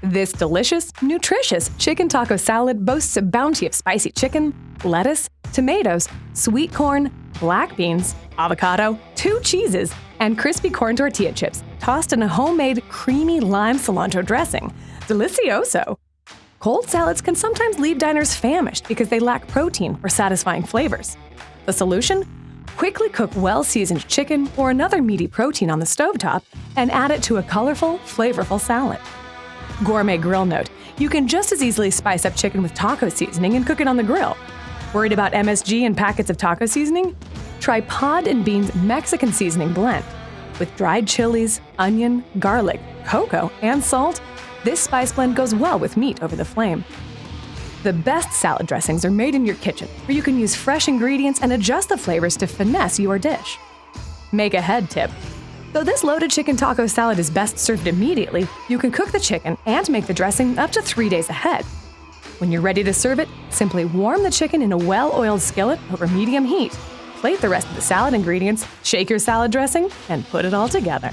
This delicious, nutritious chicken taco salad boasts a bounty of spicy chicken, lettuce, tomatoes, sweet corn, black beans, avocado, 2 cheeses, and crispy corn tortilla chips tossed in a homemade creamy lime cilantro dressing. Delicioso! Cold salads can sometimes leave diners famished because they lack protein or satisfying flavors. The solution? Quickly cook well-seasoned chicken or another meaty protein on the stovetop and add it to a colorful, flavorful salad. Gourmet grill note: you can just as easily spice up chicken with taco seasoning and cook it on the grill. Worried about MSG and packets of taco seasoning? Try Pod and Beans Mexican Seasoning Blend. With dried chilies, onion, garlic, cocoa, and salt, this spice blend goes well with meat over the flame. The best salad dressings are made in your kitchen, where you can use fresh ingredients and adjust the flavors to finesse your dish. Make a head tip: though this loaded chicken taco salad is best served immediately, you can cook the chicken and make the dressing up to 3 days ahead. When you're ready to serve it, simply warm the chicken in a well-oiled skillet over medium heat. Plate the rest of the salad ingredients, shake your salad dressing, and put it all together.